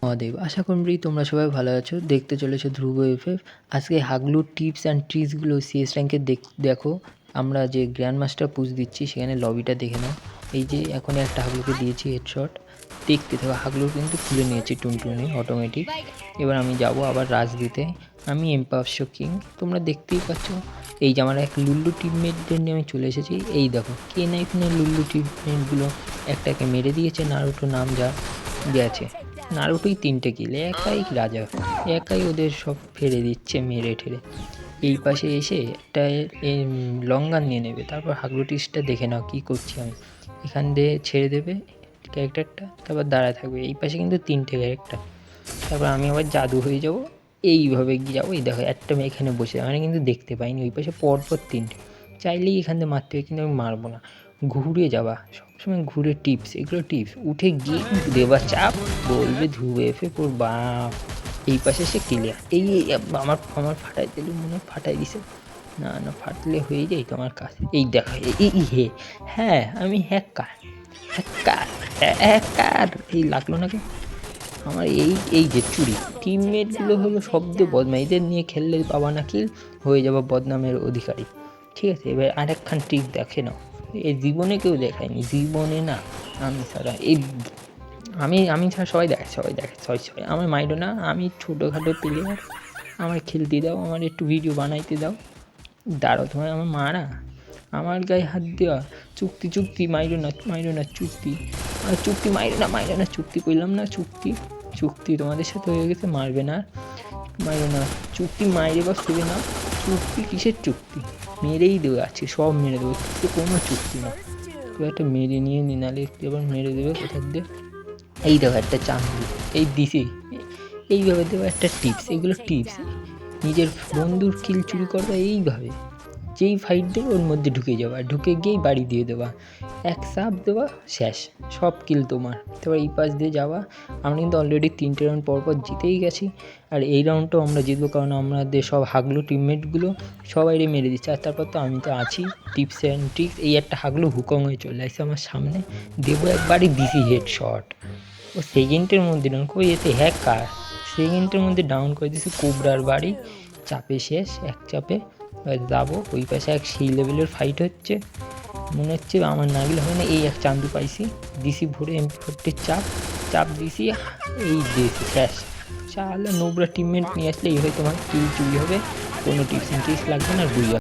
মহাদেব, আশা করি তোমরা সবাই ভালো আছো। দেখতে চলেছো ধ্রুব এফএফ। আজকে হাগলুর টিপস অ্যান্ড ট্রিক্সগুলো সিএস র্যাঙ্কে দেখো। আমরা যে গ্র্যান্ড মাস্টার পুশ দিচ্ছি সেখানে লবিটা দেখে নাও। এই যে এখন একটা হাগলুকে দিয়েছি হেডশট, দেখতে থাকো। হাগলুর কিন্তু খুলে নিয়েছি টুনটুনি অটোমেটিক। এবার আমি যাব আবার রাজ দিতে। আমি এম্পাওয়ার কিং, তোমরা দেখতেই পাচ্ছ। এই যে আমার এক লুল্লু টিমমেটদের নিয়ে আমি চলে এসেছি। এই দেখো কে না এখানে লুল্লু টিমমেটগুলো একটাকে মেরে দিয়েছে, নারুটো নাম যা গেছে। নারুটোই 3টে কিল, একাই রাজা, একাই ওদের সব ফেলে দিচ্ছে মেরে ঠেরে। এই পাশে এসে একটা লং গান নিয়ে নেবে। তারপর হাগলুটিসটা দেখে নাও কী করছি আমি। এখান দিয়ে ছেড়ে দেবে ক্যারেক্টারটা, তারপর দাঁড়ায় থাকবে। এই পাশে কিন্তু 3টে ক্যারেক্টার। তারপর আমি আবার জাদু হয়ে যাব, এইভাবে গিয়ে যাবো। এই দেখো একটা মেয়ে এখানে বসে, আমি কিন্তু দেখতে পাইনি। ওই পাশে পরপর 3টে, চাইলেই এখান থেকে মারতে হবে, কিন্তু আমি মারবো না। ঘুরে যাওয়া সবসময়, ঘুরে টিপস, এগুলো টিপস। উঠে গিয়ে দেওয়া চাপ, বলবে ধুয়ে এফে পুরো বাপ। এই পাশে সে ক্লিয়ার। এই আমার আমার ফাটাই দিলে, মনে ফাটাই দিছে। না না, ফাটলে হয়ে যায় তোমার কাজ। এই দেখো এই হে, হ্যাঁ আমি হ্যাকার, হ্যাকার, হ্যাকার। এই লাগলো নাকি আমার? এই যে চুরি টিমমেটগুলো হলো শব্দে বদনাম। এদের নিয়ে খেললে বাবা নাকি হয়ে যাবো বদনামের অধিকারী। ঠিক আছে, এবার আরেকখান ট্রিক দেখে নাও। এই জীবনে কেউ দেখায়নি, জীবনে না, আমি ছাড়া। এই আমি ছাড়া সবাই দেখে, সবাই আমার মাইন্ড না। আমি ছোটোখাটো প্লেয়ার, আমার খেলতে দাও, আমার একটু ভিডিও বানাইতে দাও। দাঁড়াও, তোমার আমার মারা, আমার গায়ে হাত দেওয়া। চুক্তি মাইরো না চুক্তি, চুক্তি মাইরো না চুক্তি করলাম না। চুক্তি তোমাদের সাথে হয়ে গেছে, মারবে না চুক্তি, মাইরে বা খেবে না। চুক্তি কিসের চুক্তি? মেরেই দেবে, আছে সব মেরে দেবো, কিন্তু কোনো চুক্তি না। তো একটা মেরে নিয়ে নিনালে এবার মেরে দেবে কোথার দিয়ে। এই দেখো একটা চান্দি, এই দিছি, এইভাবে দেবো একটা টিপস। এগুলো টিপস, নিজের বন্ধুর কিল চুরি করবা এইভাবে। যেই ফাইট দেবে ওর মধ্যে ঢুকে যাওয়া, ঢুকে গিয়েই বাড়ি দিয়ে দেওয়া, এক সাপ দেওয়া, শেষ, সব কিল তোমার। তারপর এই পাশ দিয়ে যাওয়া। আমরা কিন্তু অলরেডি 3টে রাউন্ড পরপর জিতেই গেছি। আর এই রাউন্ডটাও আমরা জিতবো, কারণ আমাদের সব হাগলু টিমমেটগুলো সবাই মেরে দিচ্ছে। আর তারপর তো আমি তো আছি, টিপস অ্যান্ড ট্রিক্স। এই একটা হাগলু হুকং হয়ে চলে আসছে আমার সামনে, দেবো একবারই, দিছি হেডশট। ও সেকেন্ডের মধ্যে ডাউন করে, এতে হ্যাকার সেকেন্ডের মধ্যে ডাউন করে দিয়েছে। কোবরার বাড়ি, চাপে শেষ, এক চাপে। যাবো ওই পাশে এক সেই লেভেলের ফাইট হচ্ছে, মনে হচ্ছে আমার না গেলে হয় না। এই এক চান্দু পাইছি, দিছি ভরে এমপি40 চাপ দিছি, এই দিয়েছি শেষ। চালে নোবরা টিমমেট নিয়ে আসলে এই হয় তোমার কিল চুরি হবে, কোনো টিপস লাগবে না, বুঝা।